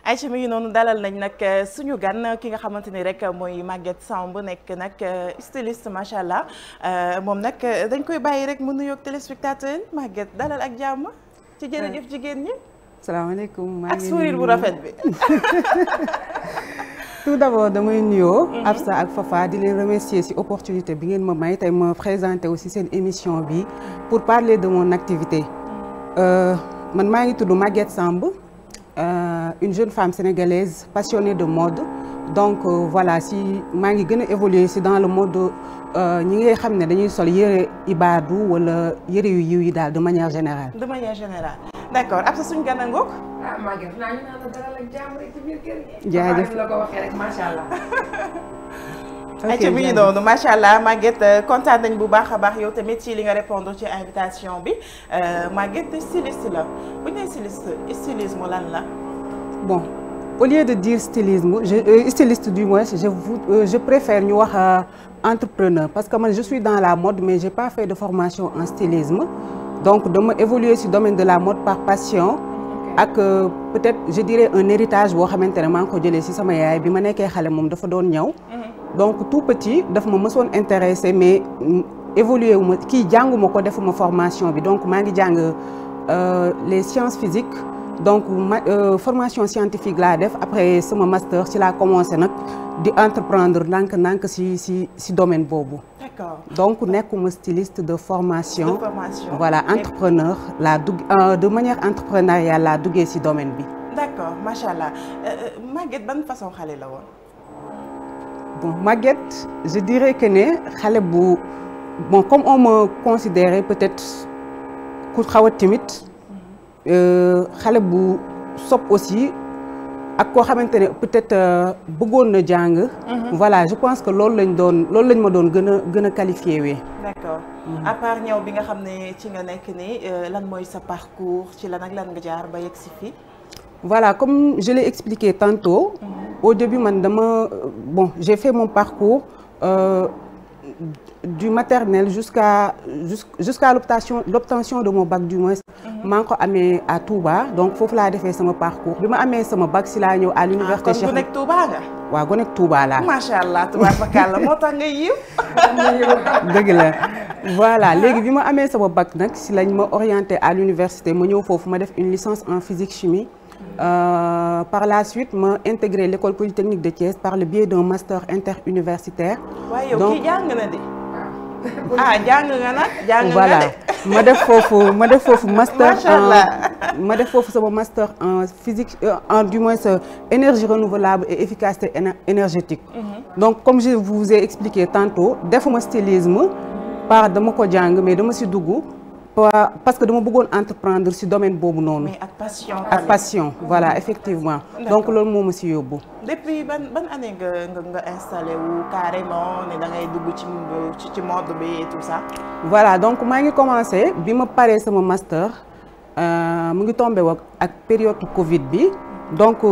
Aïcha mi ngi noonu dalal nañ nag suñu gan ki nga xamante ni rek mooy Maguette Samb nekk nag styliste macha allah moom nag dañ koy bàyyi rek mu nuyoog téléspectateur Maguette dalal ak jàmm ci jërëjëf jigéen ñi. salaamaaleykum ak sourire bu rafet bi. tout d'abord damay nuyoo. Absa ak Fafa di leen remercier ci opportunité bi ngeen ma may tey ma présenter aussi seen émission bi pour parler de mon activité. man maa ngi tudd Maguette Samb. Une jeune femme sénégalaise passionnée de mode donc voilà si maa ngi gën a évoluer si dans le mode ñi ngay xam ne dañuy sol yëre ibaadu wala yëre yu yiw yi daal de manière générale. de manière générale d'accord ab sa suñu gan a ngoog. ah Maguette naa ñu naan la dalal ak jàmm rek ci biir kër gi. jaajëf la ko waxee rek macha allah. Aïcha mi ngi noonu macha allah Maguette kontaan nañ bu baax a baax yow tamit ci li nga répondre ci invitation bi Maguette styliste la bu ñu nee stylisme lan la. bon au lieu de dire styliste du moins je préfère ñu wax entrepreneur parce que man je suis dans la mode mais j'ai pas fait de formation en stylisme donc dama évoluer ci domaine de la mode par passion. ak peut-être je dirais un héritage boo xamante ne maa ngi ko jëlee ci sama yaay bi ma nekkee xale moom dafa doon ñëw. donc tout petit daf ma mësoon intéressé mais évolué wu ma kii jànguma ko defuma formation bi donc maa ngi jàng les sciences physiques donc formation scientifique laa def après sama master ci laa commencé nag di entreprendre ndànk ci domaine boobu. D'accord. donc nekkuma styliste de formation. Voilà mais... entrepreneur laa dugg de manière entrepreneuriale laa duggee ci domaine bi. d'accord macha allah Maguette ban façon xale la woon. bon Maguette je dirais que ne xale bu bon comme on me considérait peut-être ku xaw a timide xale bu sob aussi ak koo xamante ne peut-être bëggoon na jàng. voilà je pense que loolu lañ ma doon gën a qualifié wee. d'accord à part ñëw bi nga xam ne ci nga nekk nii lan mooy sa parcours ci lan ak lan nga jaar ba yegg si fii. Voilà, comme je l'ai expliqué tantôt, au début, j'ai fait mon parcours du maternel jusqu'à l'obtention de mon bac du moins. maa ngi ko amee à Touba donc foofu laa defee sama parcours bi ma amee sama bac si laa ñëw à l'université Cheikh. kon gonek Touba nga. waaw gonek Touba laa. macha allah tubaarkalla moo tax nga yiw. dëgg la voilà léegi bi ma amee sama bac nag si lañ ma orienté à l'université ma ñëw foofu ma def une licence en physique chimie. Par la suite ma intégré l'école polytechnique de Thiès par le biais d'un master interuniversitaire. waaye yow kii jàng na de. ah jàng nga nag jàng nga voilà ma def foofu master ma def foofu sama master en physique en du moins énergie renouvelable et efficacité énergétique. Donc comme je vous ai expliqué tantôt defuma stylisme par dama ko jàng mais dama si dugg parce que dama bëggoon entreprendre ci domaine boobu noonu. mais ak passion voilà effectivement. donc loolu moo ma ci yóbbu. depuis ban année nga installé wu carrément ne da ngay dugg ci mode bi et tout ça. voilà donc maa ngi commencé bi ma paree sama master mu ngi tombé ak période Covid bi donc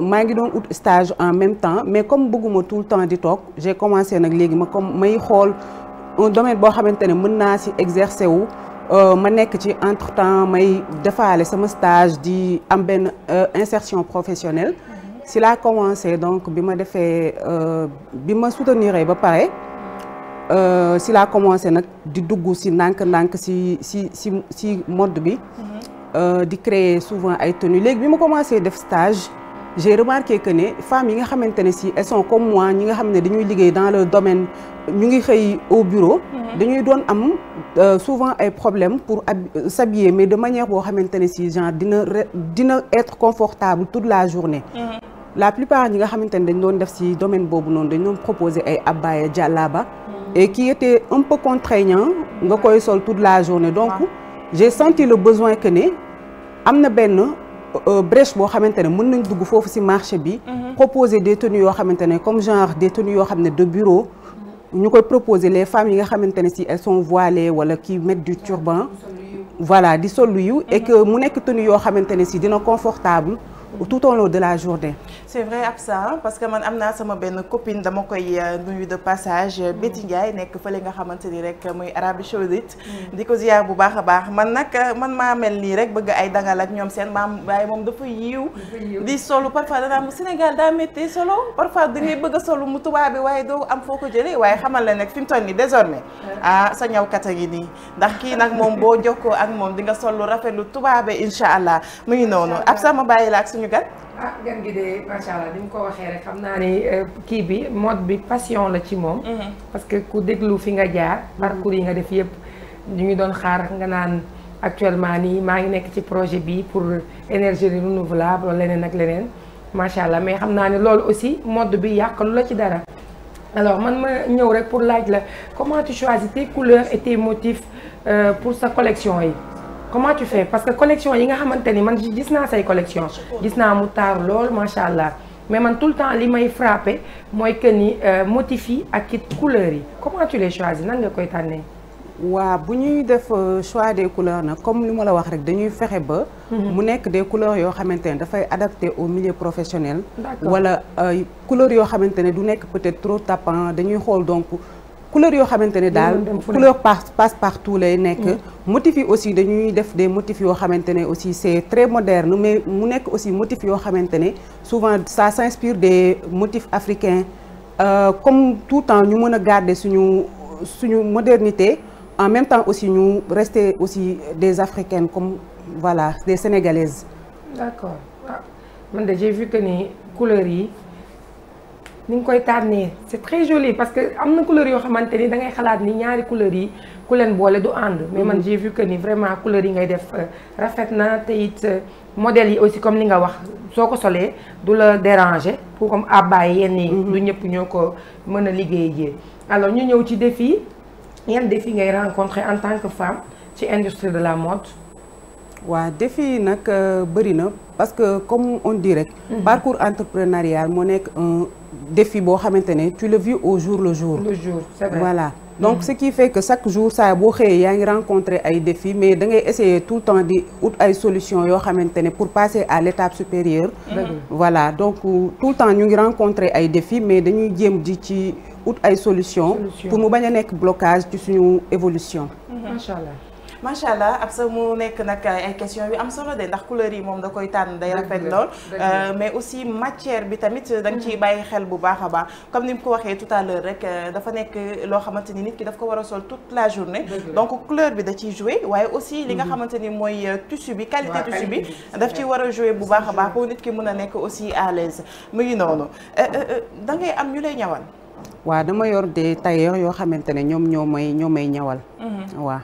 maa ngi doon ut stage en même temps mais comme bëgguma tout le temps di toog j'ai commencé nag léegi may xool un domaine boo xamante ne mën naa ci exercer wu. ma nekk ci entre temps may defaale sama stage di am benn insertion professionnelle si laa commencé donc bi ma soutenir ba pare si laa commencé nag di dugg ci ndànk-ndànk ci mode bi di créer souvent ay tenues léegi bi ma commencé def stage j'ai remarqué que ne femmes yi nga xamante ne si elles sont comme moi ñi nga xam ne dañuy liggéey dans le domaine ñu ngi xëy au bureau dañuy doon am souvent ay problèmes pour s'habiller mais de manière boo xamante ne si genre dina être confortable toute la journée. La plupart ñi nga xamante ne dañ doon def ci domaine boobu noonu dañ doon proposer ay abaya jàllaba et qui était un peu contraignant nga koy sol toute la journée donc j'ai senti le besoin que ne am na benn brèche boo xamante ne mën nañ dugg foofu ci marché bi proposer des tenues yoo xamante ne comme genre des tenues yoo xam ne de bureau ñu koy proposer les femmes yi nga xamante ne si elles sont voilées wala qui mettent du turban voilà di sol lu yiw et que mu nekk tenue yoo xamante ne si dina confortable tout au long de la journée. c'est vrai Absa parce que man am naa sama benn copine dama koy nuyu de passage Betty Ndiaye nekk fële nga xamante ni rek muy Arabie Saoudite di ko ziar bu baax a baax man nag man maa mel nii rek bëgg ay dangal ak ñoom seen maam waaye moom dafa yiw di solu parfois danaa mu Sénégal daa métti solo parfois da ngay bëgg a solu mu tubaab bi waaye doo am foo ko jëlee waaye xamal la nag fi mu toll nii désormais sa ñawkat a ngi nii ndax kii nag moom boo jokkoo ak moom di nga sol lu rafet lu tubaabe incha allah mu ngi noonu Absa ma bàyyi la ak suñu gan. gan gi de macha allah ni mu ko waxee rek xam naa ni kii bi mode bi passion la ci moom. parce que ku déglu fi nga jaar. parcours yi nga def yëpp ñu ngi doon xaar nga naan actuellement nii maa ngi nekk ci projet bi pour énergie renouvelable wala leneen ak leneen macha allah mais xam naa ne loolu aussi mode bi yàqalu la ci dara. alors man ma ñëw rek pour laaj la comment tu choisis tes couleurs et tes motifs pour sa collection yi. comment tu fais parce que collection yi nga xamante ni man gis naa say collection gis naa mu taaru lool macha allah mais man tout le temps li may frappé mooy que ni motifs yi ak it couleurs yi comment tu les choisis nan nga koy tànnee. waaw bu ñuy def choix des couleurs nag comme li ma la wax rek dañuy fexe ba. mu nekk des couleurs yoo xamante ne dafay adapté au milieu professionnel. wala couleurs yoo xamante ne du nekk peut-être trop tapant dañuy xool donc. couleur yoo xamante ne daal couleur passe partout lay nekk motifs yi aussi dañuy def des motifs yoo xamante ne aussi c'est très moderne mais mu nekk aussi motifs yoo xamante ne souvent ça s'inspire des motifs africains comme tout temps ñu mën a garder suñu modernité en même temps aussi ñu rester aussi des africaines comme voilà des sénégalaises. d'accord man de j'ai vu que ni couleurs yi ni nga koy tànnee c'est très joli parce que am na couleurs yoo xamante ni da ngay xalaat ni ñaari couleurs yi ku leen boole du ànd. mais man j'ai vu que ni vraiment couleurs yi ngay def rafet na te it modèles yi aussi comme ni nga wax soo ko solee du la déranger pour comme abbaye yenn yi. du ñëpp ñoo ko mën a liggéey jee. alors ñu ñëw ci défi yan défi ngay rencontrer en tant que femme ci industrie de la mode. waaw défi yi nag bëri na parce que comme on dit rek. parcours entrepreneurial moo nekk un défi boo xamante ne tu le vis au jour le jour. le jour c'est vrai. voilà donc ce qui fait que chaque jour saa boo xëyee yaa ngi rencontrer ay défis mais da ngay essayer tout le temps di ut ay solutions yoo xamante ne pour passer à l'étape supérieure. voilà donc tout le temps ñu ngi rencontrer ay défis mais dañuy jéem di ci ut ay solutions. pour mu bañ a nekk blocage ci suñu évolution. macha allah. macha allah Absa mu nekk nag ay questions yu am solo de ndax couleurs yi moom da koy tànn day rafet lool mais aussi matière bi tamit da nga ciy bàyyi xel bu baax a baax comme ni mu ko waxee tout à l'heure rek dafa nekk loo xamante ni nit ki daf ko war a sol toute la journée donc couleur bi da ciy jouer waaye aussi li nga xamante ni mooy tissu bi qualité tissu bi daf ciy war a jouer bu baax a baax pour nit ki mën a nekk aussi à l'aise mu ngi noonu da ngay am ñu lay ñawal. waaw dama yor des tailleurs yoo xamante ne ñoom ñoo may ñawal. waaw.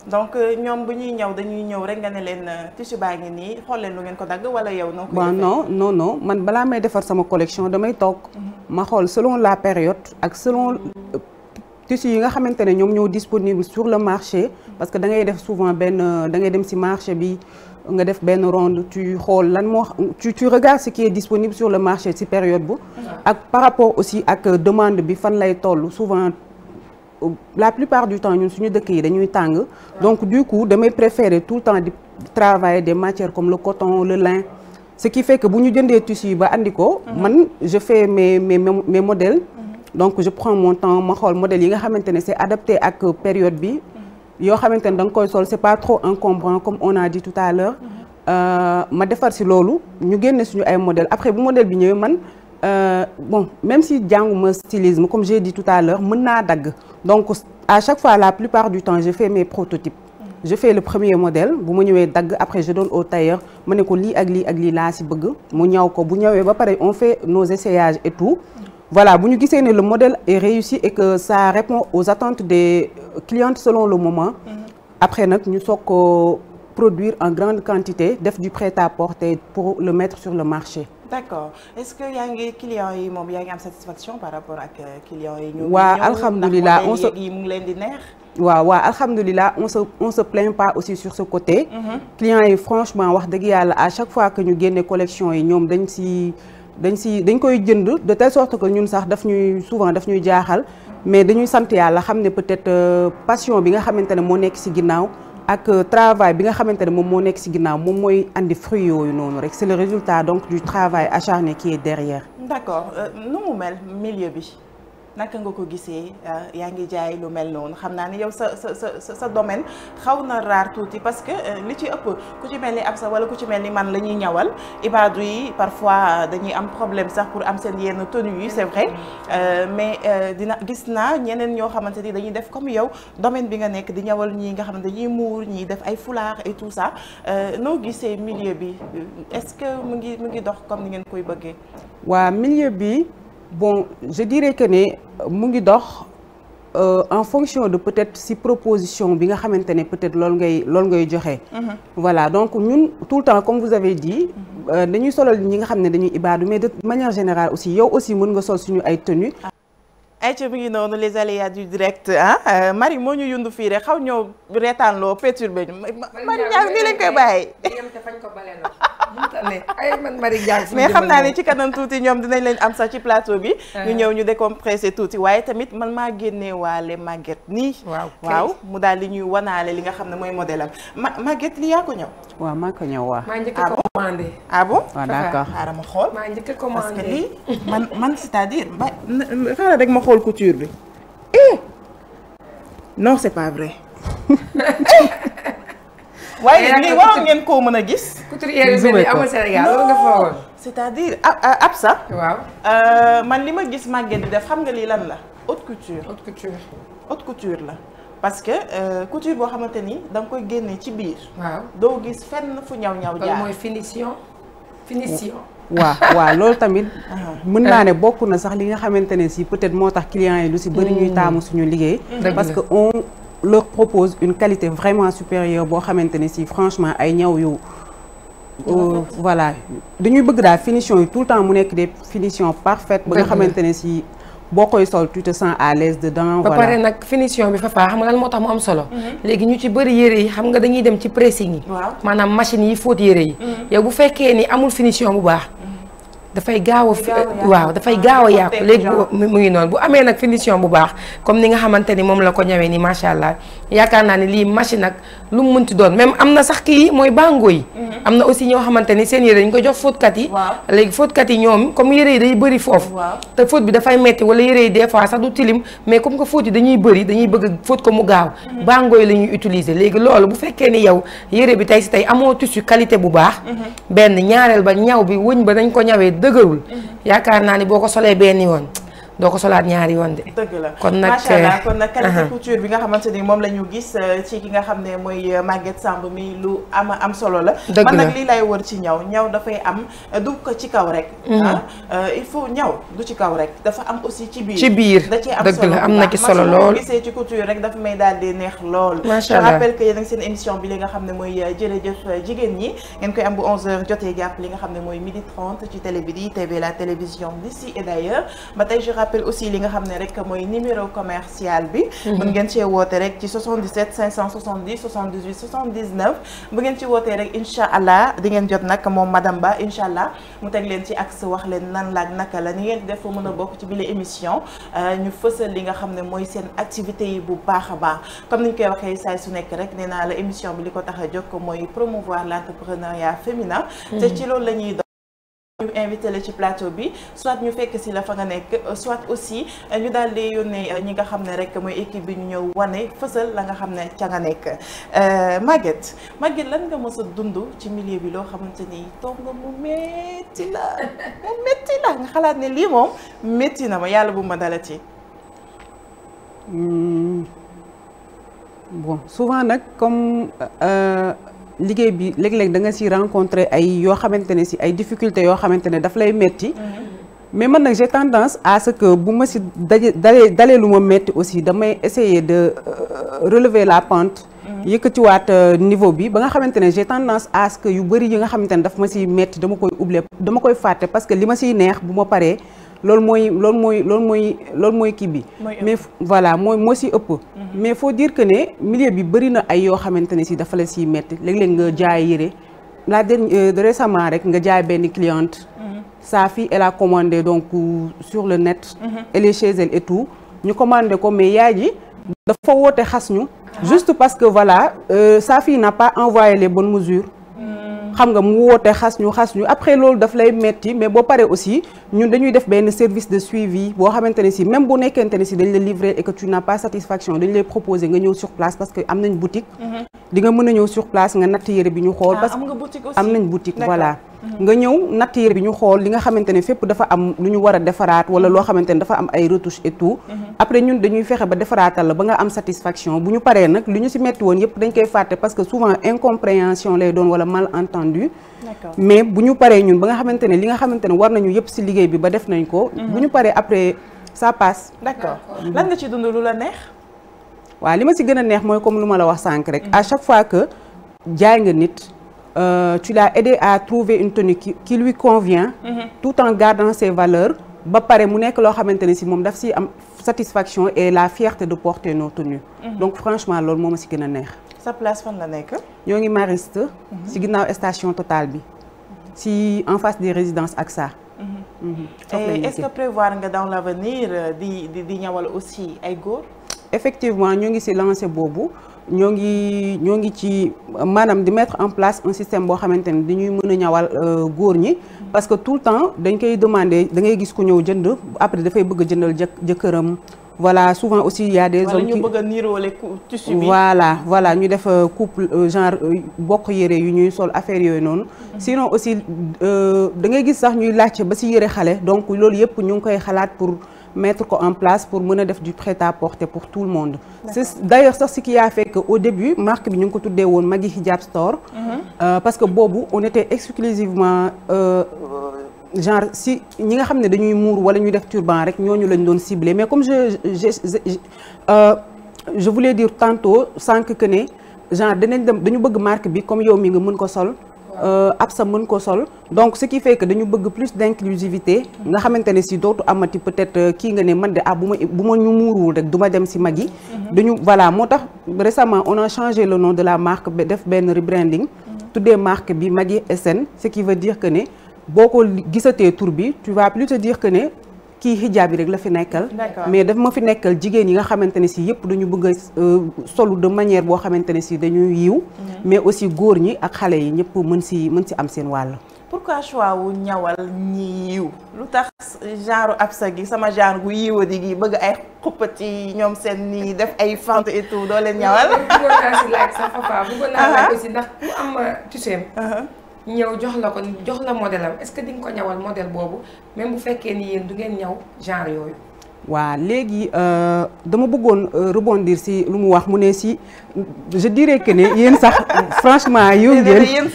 donc ñoom bu ñuy ñëw dañuy ñëw rek nga ne leen tissu baa ngi nii xool leen lu ngeen ko dagg wala yow noo koy defee. non man balaa may defar sama collection damay toog ma xool selon la période ak selon tissu yi nga xamante ne ñoom ñoo disponible sur le marché parce que da ngay def souvent da ngay dem ci marché bi nga def benn ronde tu xool lan moo tu regardes ce qui est disponible sur le marché ci période bu ak par rapport aussi ak demande bi fan lay toll souvent la plupart du temps ñun suñu dëkk yi dañuy tàng donc du coup damay préférer tout le temps di travailler des matières comme le coton le lin ce qui fait que bu ñu jëndee tissu yi ba andi ko man je fais mes modèles donc je prends mon temps ma xool modèles yi nga xamante ne c'est adapté ak période bi yoo xamante ne da nga koy sol c'est pas trop encombrant comme on a dit tout à l'heure ma defar ci loolu ñu génne suñu ay modèles après bu modèle bi ñëwee man bon même si jànguma stylisme comme j'ai dit tout à l'heure mën naa dagg donc à chaque fois la plupart du temps je fais mes prototypes je fais le premier modèle bu ma ñëwee dagg après je donne au tailleur ma ne ko lii ak lii ak lii laa ci bëgg mu ñaw ko bu ñëwee ba pare on fait nos essayages et tout voilà bu ñu gisee ne le modèle est réussi et que ça répond aux attentes des clientes selon le moment après nag ñu soog ko produire en grande quantité def du prêt-à-porter pour le mettre sur le marché. D'accord est-ce que yaa ngi clients yi moom yaa ngi am satisfaction par rapport ak clients yi. waaw alhamdulilah on se yi mu ngi leen di neex. waaw alhamdulilah on se plaint pas aussi sur ce côté. clients yi franchement wax dëgg yàlla à chaque fois que ñu génne collection yi ñoom dañ koy jënd de telle sorte que ñun sax daf ñuy jaaxal mais dañuy sant yàlla xam ne peut-être passion bi nga xamante ne moo nekk ci ginnaaw ak travail bi nga xamante ne moom moo nekk ci ginnaaw moom mooy andi fruit yooyu noonu rek c'est le résultat donc du travail acharné qui est derrière. D'accord nu mu mel milieu bi naka nga ko gisee yaa ngi jaay lu mel noonu xam naa ni yow sa domaine xaw na raar tuuti parce que li ci ëpp ku ci mel ni Absa wala ku ci mel ni man la ñuy ñawal ibaadu yi parfois dañuy am problème sax pour am seen yenn tenue yi c'est vrai mais dina gis naa ñeneen ñoo xamante ni dañuy def comme yow domaine bi nga nekk di ñawal ñii nga xam ne dañuy muur ñii def ay foulard et tout ça noo gisee milieu bi est-ce que mu ngi dox comme ni ngeen koy bëggee. waa milieu bi. Bon, je dirais que ne mu ngi dox en fonction de peut-être si proposition bi nga xamante ne peut-être loolu ngay joxe. Voilà donc ñun tout le temps comme vous avez dit dañuy solal ñi nga xam ne dañuy ibaadu mais de manière générale aussi yow aussi mën nga sol suñu ay tenues. ay ca mi ngi noonu les aléas du direct ah Marie moo ñu yundu fii rek xaw ñoo reetaanloo perturbé ñu Marie Diagne nii lañ koy bàyyi. mais xam naa ne ci kanam tuuti ñoom dinañ leen am sax ci plateau bi. ñu ñëw ñu décompressé tuuti waaye tamit man maa génnee waale Maguette nii. waaw mu daal di ñuy wanaale li nga xam ne mooy modèle am Maguette li yaa ko ñëw. waaw maa ko ñëw waaw. maa njëkk a commandé. ah bon waaw d'accord xaaral ma xool. maa njëkk a commandé parce que lii man c'est-à-dire xaaral rek ma xool couture bi. non c'est pas vrai. waaye lii waroon ngeen koo mën a gis. couturière bi amul Sénégal loolu nga foogoon. c'est-à-dire Absa. waaw man li ma gis Maguette di def xam nga lii lan la haute couture. haute couture la parce que couture boo xamante ni da nga koy génnee ci biir. waaw doo gis fenn fu ñaw jaar. loolu mooy finition. waaw loolu tamit mën naa ne bokk na sax li nga xamante ne si peut-être moo tax clients yi lu si bëri ñuy taamu suñu liggéey. parce que on leur propose une qualité vraiment supérieure boo xamante ne si franchement ay ñaw yu voilà dañuy bëgg daal finition yi tout le temps mu nekk des finitions parfaites ba nga xamante ne si boo koy sol tu te sens à l'aise dedans. ba pare nag finition bi Fafa xam nga lan moo tax mu am solo. léegi ñu ci bëri yére yi xam nga dañuy dem ci pressing yi. maanaam machine yi fóot yére yi. yow bu fekkee ni amul finition bu baax. dafay gaaw a waaw dafay gaaw a yàqu léegi mu ngi noonu bu amee nag finition bu baax comme ni nga xamante ni moom la ko ñawee ni macha allah yaakaar naa ni lii machine ak lu mu mënti doon même am na sax kii mooy bango yi. am na aussi ñoo xamante ni seen yére dañ ko jox fóotkat yi. léegi fóotkat yi ñoom comme yére yi day bëri foofu. te fóot bi dafay metti wala yére yi des fois sax du tilim mais comme que fóot yi dañuy bëri dañuy bëgg fóot ko mu gaaw. bango yi la ñuy utiliser léegi loolu bu fekkee ni yow yére bi tey si tey amoo tissu qualité bu baax. benn ñaareel ba ñaw bi wëñ ba dañ ko ñawee dëgërul yaakaar naa ni boo ko solee benn yoon doo ko solaat ñaari yoon de. dëgg la kon nag macha allah kon nag qualité couture bi nga xamante ni moom la ñu gis ci ki nga xam ne mooy Maguette Samb mi lu am solo la. dëgg la man nag lii lay wër ci ñaw dafay am du ko ci kaw rek. il faut ñaw du ci kaw rek dafa am aussi ci biir. ci biir da cee am dëgg solo la am na ci solo lool gisee ci couture rek dafa may daal di neex lool. macha allah je rappelle que yéen a ngi seen émission bi li nga xam ne mooy jërëjëf jigéen ñi ngeen koy am bu 11h jotee jàpp li nga xam ne mooy 12h30 ci télé bi di TV la télévision d'ici et d'ailleurs ba tey je rappelle aussi li nga xam ne rek mooy numéro commercial bi. mën ngeen cee woote rek ci 77 570 78 79 bu ngeen ci wootee rek incha allah di ngeen jot nag moom madame Ba incha allah mu teg leen ci axe wax leen nan la ak naka la ni ngeen di def fa mën a bokk ci bile émission ñu fësal li nga xam ne mooy seen activité yi bu baax a baax comme ni ñu koy waxee saay su nekk rek nee naa la émission bi li ko tax a jóg mooy promouvoir l'entrepreneuriat féminin. te ci loolu la ñuy ñu invité la ci plateau bi soit ñu fekk si la fa nga nekk soit aussi ñu daal di yónnee ñi nga xam ne rek mooy équipe bi ñu ñëw wane fësal la nga xam ne ca nga nekk Maguette lan nga mës a dund ci milieu bi loo xamante ni toog nga mu métti la nga xalaat ne lii moom métti na ma yàlla bu ma dalati. Bon souvent nag comme liggéey bi léeg-léeg da nga si rencontrer ay yoo xamante ne si ay difficultés yoo xamante ne daf lay metti mais man nag j'ai tendance à ce que bu ma si dalee lu ma metti aussi damay essayer de relever la pente yëkkatiwaat niveau bi ba nga xamante ne j'ai tendance à ce que yu bëri yi nga xamante ne daf ma si metti dama koy oublier dama koy fàtte parce que li ma siy neex bu ma paree loolu mooy kii bi mais voilà moo si ëpp mais faut dire que ne milieu bi bëri na ay yoo xamante ne si dafa la siy metti léeg-léeg nga jaay yére la dernière récemment rek nga jaay benn cliente sa fille elle a commandé donc sur le net elle est chez elle et tout ñu commandé ko mais yaay ji dafa woote xas ñu juste parce que voilà sa fille n'a pas envoyé les bonnes mesures. xam nga mu woote xas ñu après loolu daf lay metti mais boo paree aussi ñun dañuy def benn service de suivi boo xamante ne si même bu nekkente ne si dañ la livrer et que tu n'as pas satisfaction dañ lay proposer nga ñëw sur place parce que am nañ boutique. di nga mën a ñëw sur place nga natt yére bi ñu xool. parce que am nañ boutique voilà. nga ñëw natt yére bi ñu xool li nga xamante ne fépp dafa am lu ñu war a defaraat wala loo xamante ne dafa am ay retouches et tout. après ñun dañuy fexe ba defaraatal la ba nga am satisfaction bu ñu paree nag li ñu si metti woon yëpp dañ koy fàtte parce que souvent incompréhension lay doon wala malentendu. mais bu ñu paree ñun ba nga xamante ne li nga xamante ne war nañu yëpp si liggéey bi ba def nañ ko. bu ñu paree après ça passe. d'accord lan nga ci dund lu la neex. waaw li ma si gën a neex mooy comme lu ma la wax sànq rek. à chaque fois que jaay nga nit. Tu l'as aidé à trouver une tenue qui lui convient. Tout en gardant ses valeurs. ba pare mu nekk loo xamante ne si moom daf si am satisfaction et la fierté de porter nos tenues. donc franchement loolu moo ma si gën a neex. sa place fan la nekk. ñoo ngi Mariste. si ginnaaw station Total bi. si en face des résidences AXA. et est-ce que prévoir nga dans l'avenir di ñawal aussi ay góor. effectivement ñoo ngi si lancé boobu. ñoo ngi ci maanaam di mettre en place un système boo xamante ne dañuy mën a ñawal góor ñi parce que tout le temps dañ koy demander da ngay gis ku ñëw jënd après dafay bëgg a jëndal jëkkëram voilà souvent aussi il y a des hommes qui ñu bëgg a niroole tissu bi voilà ñu def couple genre bokk yére yu ñuy sol affaire yooyu noonu sinon aussi da ngay gis sax ñuy laajte ba ci yére xale donc loolu yëpp ñu ngi koy xalaat pour mettre ko en place pour mën a def du prêt-à-porter pour tout le monde. C'est d'ailleurs sax ce qui a fait que au début marque bi ñu ngi ko tuddee woon Magui Hijab Store. Parce que boobu on était exclusivement genre si ñi nga xam ne dañuy muur wala ñu def turban rek ñooñu lañ doon ciblé mais comme je voulais dire tantôt sànq que ne genre dañu bëgg marque bi comme yow mi nga mën ko sol. Absa mën ko sol donc ce qui fait que dañu bëgg plus d'inclusivité nga xamante ne si dootu amati peut-être kii nga ne man de bu ma ñu muuruwul rek du ma dem si mag yi dañu voilà moo tax récemment on a changé le nom de la marque def benn rebranding tuddee marque bi Magui SN ce qui veut dire que ne boo ko gisatee tur bi tu vas plus te dire que ne kii hijab yi rek la fi nekkal mais daf ma fi nekkal jigéen yi nga xamante ne si yëpp dañu bëgg a solu de manière boo xamante ne si dañuy yiw mais aussi góor ñi ak xale yi ñëpp mën si am seen wàll. pourquoi choix wu ñawal ñi yiw lu tax genre Absa gi sama genre gu yiwa di gi bëgg ay xuppati ñoom seen nii def ay fente et tout doo leen ñawal. bëggoon naa si laaj sa papa bëggoon naa laaj aussi ndax ku am tuseem ñëw jox la modèle am est-ce que di nga ko ñawal modèle boobu même bu fekkee ni yéen du ngeen ñaw genre yooyu. waaw léegi dama bëggoon rebondir si lu mu wax mu ne si je dirais que ne yéen sax franchement yow ngeen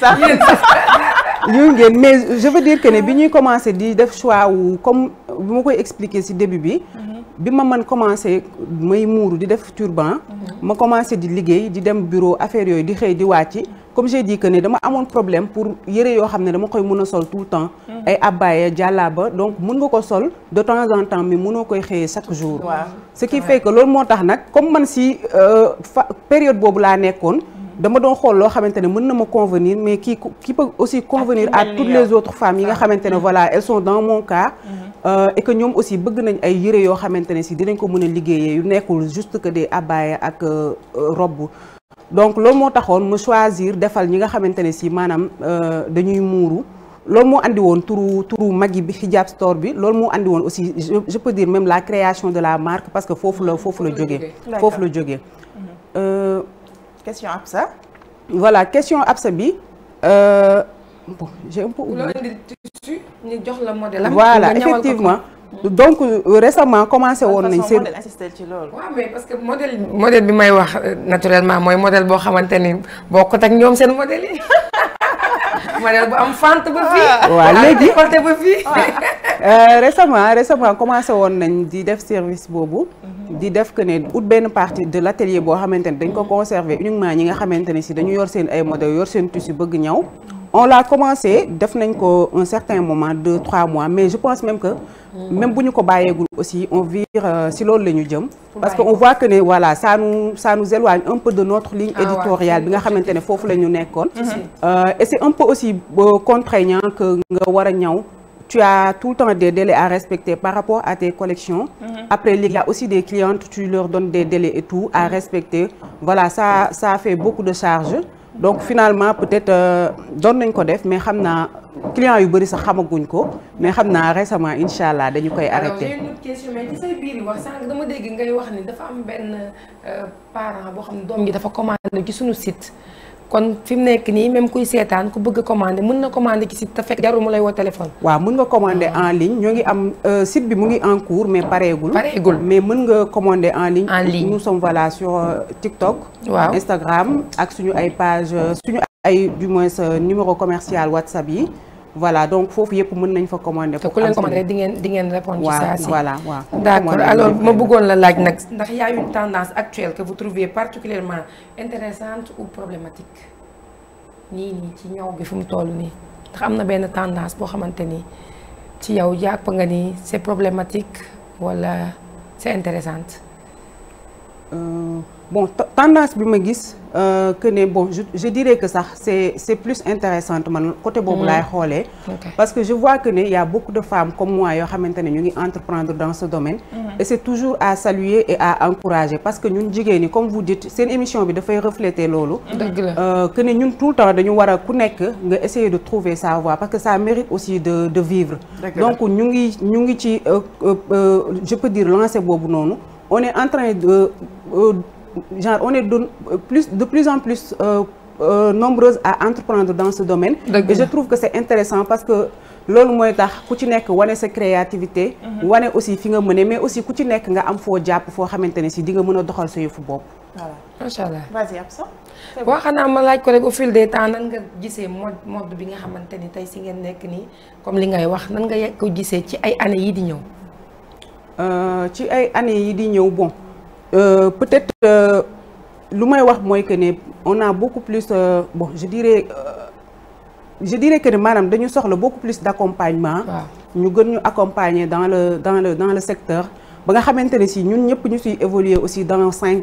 mais je veux dire que ne bi ñuy commencer di def choix wu comme bi ma koy expliquer si début bi ma mën commencer may muuru di def turban ma commencer di liggéey di dem bureau affaire yooyu di xëy di wàcc comme j'ai dit que ne dama amoon problème pour yëre yoo xam ne dama koy mën a sol tout le temps ay abaya jàllaaba donc mën nga ko sol de temps en temps mais mënoo koy xëyee chaque jour ce qui fait que loolu moo tax nag comme man si période boobu laa nekkoon dama doon xool loo xamante ne mën na ma convenir mais qui peut aussi convenir à toutes les autres femmes yi nga xamante ne voilà elles sont dans mon cas et que ñoom aussi bëgg nañ ay yëre yoo xamante ne si dinañ ko mën a liggéeyee yu nekkul juste que des abaya ak robe donc loolu moo taxoon ma choisir defal ñi nga xamante ne si maanaam dañuy muuru loolu moo andi woon turu Magui bi Hijab Store bi loolu moo andi woon aussi je peux dire même la création de la marque parce que foofu la jógee question Absa. voilà question Absa bi bon j'ai un peu oublié. loo indi tissu ñu jox la modèle am. voilà effectivement. donc récemment commencé woon nañ seen modèle assisté ci loolu. waaw mais parce que modèle bi may wax naturellement mooy modèle boo xamante ni bokkut ak ñoom seen modèle yi modèle bu am fente ba fii. waaw léegi décolleté ba fii. récemment commencé woon nañ di def service boobu. di def que ne ut benn partie de l'atelier boo xamante ne dañ ko conserver uniquement ñi nga xamante ne si dañu yor seen ay modèles yor seen tissu bëgg ñaw. on l'a commencé def nañ ko un certain moment 2-3 mois mais je pense même que même bu ñu ko bàyyeegul aussi on vire si loolu la ñu jëm parce que on voit que ne voilà ça nous éloigne un peu de notre ligne éditoriale bi nga xamante ne foofu la ñu nekkoon et c'est un peu aussi contraignant que nga war a ñaw tu as tout le temps des délais à respecter par rapport à tes collections. Après, il y a aussi des clientes, tu leur donnes des délais et tout à respecter. Voilà, ça fait beaucoup de charges. Donc finalement, peut-être doon nañ ko def mais xam naa clients yu bëri sax xamaguñ ko mais xam naa récemment incha allah dañu koy arrêté. alors j'ai une autre question mais ci say biir yi wax sànq dama dégg ngay wax ni dafa am benn parent boo xam ne doom ji dafa commandé ci suñu site. kon fi mu nekk nii même kuy seetaan ku bëgg a commandé mën na commandé ci site te fekk jarul mu lay woo téléphone. waaw mën nga commandé en ligne ñoo ngi am site bi mu ngi en cours mais pareegul. mais mën nga commandé en ligne. nous sommes voilà sur TikTok. waaw Instagram ak suñu ay page suñu ay du moins numéro commercial WhatsApp yi. voilà donc foofu yëpp mën nañ fa commandé. te ku leen commandé di ngeen répondre ci saa si. voilà waaw. d'accord alors ma bëggoon la laaj nag ndax y a une tendance actuelle que vous trouvez particulièrement intéressante ou problématique nii ci ñaw gi fu mu toll nii ndax am na benn tendance boo xamante ni ci yow jàpp nga ni c'est problématique wala c'est intéressante. Bon tendance bi ma gis que ne bon je dirais que sax c'est plus intéressante man côté boobu laay xoolee. parce que je vois que ne y a beaucoup de femmes comme moi yoo xamante ne ñu ngi entreprendre dans ce domaine. et c'est toujours à saluer et à encourager parce que ñun jigéen ñi comme vous dites seen émission bi dafay refléter loolu. dëgg la que ne ñun tout le temps dañu war a ku nekk nga essayer de trouver sa voie parce que ça mérite aussi de vivre. donc ñu ngi ci je peux dire lancer boobu noonu on est en train de. Genre on est de plus en plus nombreuses à entreprendre dans ce domaine. Et je trouve que c'est intéressant parce que loolu mooy tax ku ci nekk wane sa créativité. wane aussi fi nga mëne mais aussi ku ci nekk nga am foo jàpp foo xamante ne si di nga mën a doxal sa yëfu bopp. voilà macha allah. vas-y Absa. boo xanaa ma laaj ko rek au fil des temps nan nga gisee mode bi nga xamante ni tey si ngeen nekk nii comme li ngay wax nan nga ko gisee ci ay années yi di ñëw. ci ay années yi di ñëw bon. Peut-être lu may wax mooy que ne on a beaucoup plus bon je dirais que ne maanaam dañu soxla beaucoup plus d'accompagnement. ñu gën ñu accompagner dans le secteur. ba nga xamante ne si ñun ñëpp ñu siy évoluer aussi dans 5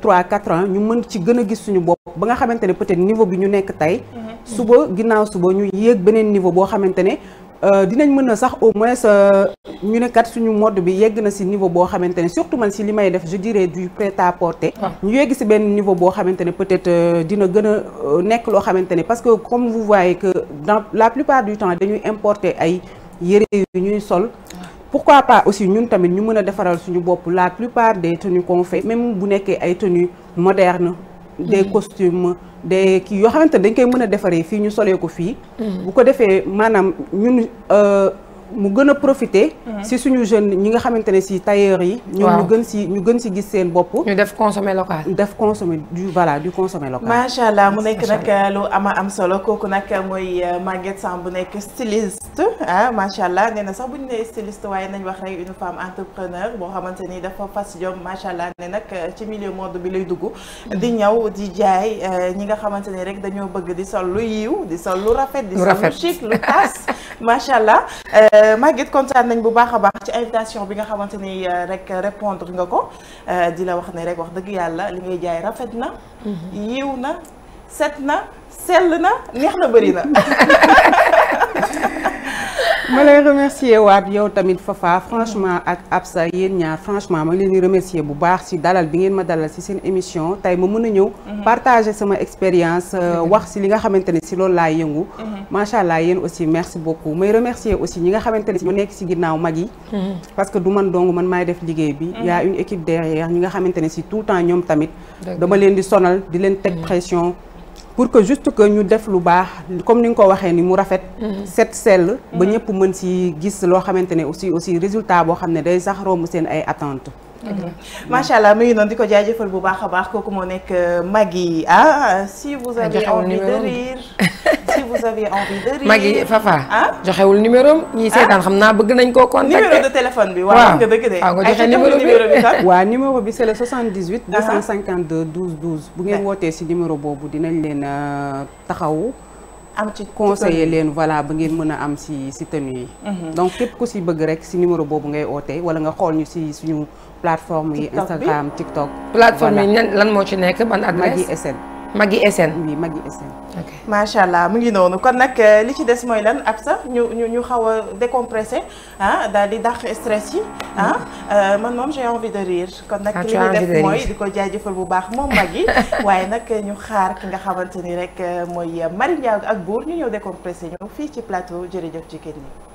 3 4 ans ñu mën ci gën a gis suñu bopp ba nga xamante ne peut-être niveau bi ñu nekk tey. suba ginnaaw suba ñu yéeg beneen niveau boo xamante ne. dinañ mën a sax au moins ñu ne kat suñu mode bi yegg na ci niveau boo xamante ne surtout man ci li may def je dirais du prêt-à-porter. ñu yegg ci benn niveau boo xamante ne peut-être dina gën a nekk loo xamante ne parce que comme vous voyez que dans la plupart du temps dañuy importer ay yére yu ñuy sol. pourquoi pas aussi ñun tamit ñu mën a defaral suñu bopp la plupart des tenues qu'on fait même bu nekkee ay tenues modernes. des costumes des kii yoo xamante dañ koy mën a defaree fii ñu solee ko fii. bu ko defee maanaam ñun mu gën a profiter. si suñu jeunes ñi nga xamante ne si tailleurs yi. ñoom ñu gën si gis seen bopp. ñu def consommer local. def consommer du consommer local. macha allah mu nekk nag lu am solo kooku nag mooy Maguette Samb bu nekk styliste macha allah nee na sax bu ñu nee styliste waaye nañ wax rek une femme entrepreneur boo xamante ni dafa fas jom macha allah ne nag ci milieu mode bi lay dugg. di ñëw di jaay ñi nga xamante ni rek dañoo bëgg di sol lu yiw di sol lu rafet. di sol lu chic lu taas macha allah. Maguette kontaan nañ bu baax a baax ci invitation bi nga xamante ni rek répondre nga ko di la wax ne rek wax dëgg yàlla li ngay jaay rafet na yiw na set na sell na neex na bëri na. ma lay remercier waat yow tamit Fafa franchement ak Absa yéen ñaar franchement ma leen di remercier bu baax ci dalal bi ngeen ma dalal ci seen émission tey ma mën a ñëw partager sama expérience wax ci li nga xamante ne ci loolu laay yëngu macha allah yéen aussi merci beaucoup may remercier aussi ñi nga xamante ne ci ñoo nekk ci ginnaaw mag yi parce que du man dong man maay def liggéey bi y a une équipe derrière ñi nga xamante ne ci tout le temps ñoom tamit dama leen di sonal di leen teg pression pour que juste que ñu def lu baax comme ni nga ko waxee ni mu rafet set sell ba ñëpp mën ci gis loo xamante ne aussi résultat boo xam ne day sax romb seen ay attentes macha allah mi ngi noonu di ko jaajëfal bu baax a baax kooku moo nekk Magui si vous avez envie de rire si vous avez envie de rire Magui Fafa joxewul numéro am ñii seetaan xam naa bëgg nañ koo contacter numéro de téléphone bi waaw nga dëgg de nga joxe numéro bi waaw numéro bi c'est le 78 252 12 12 bu ngeen wootee ci numéro boobu dinañ leen taxawu am ci conseiller leen voilà ba ngeen mën a am ci tenue yi donc képp ku ci bëgg rek ci numéro boobu ngay ootee wala nga xool ñu ci suñu plateforme yi Instagram TikTok plateforme yi lan moo ci nekk ban adresse Magui SN Maggi SN. oui Maggi SN. ok macha allah mu ngi noonu kon nag li ci des mooy lan ab sax ñu xaw a décompressé daal di dàq stress yi man moom j'ai envie de rire kon nag li ñu def mooy di ko jaajëfal bu baax moom Maggi waaye nag ñu xaar ki nga xamante ni rek mooy Marie Ndiago ak Bour ñu ñëw décompressé ñu fii ci plateau jërëjëf ci kër yi.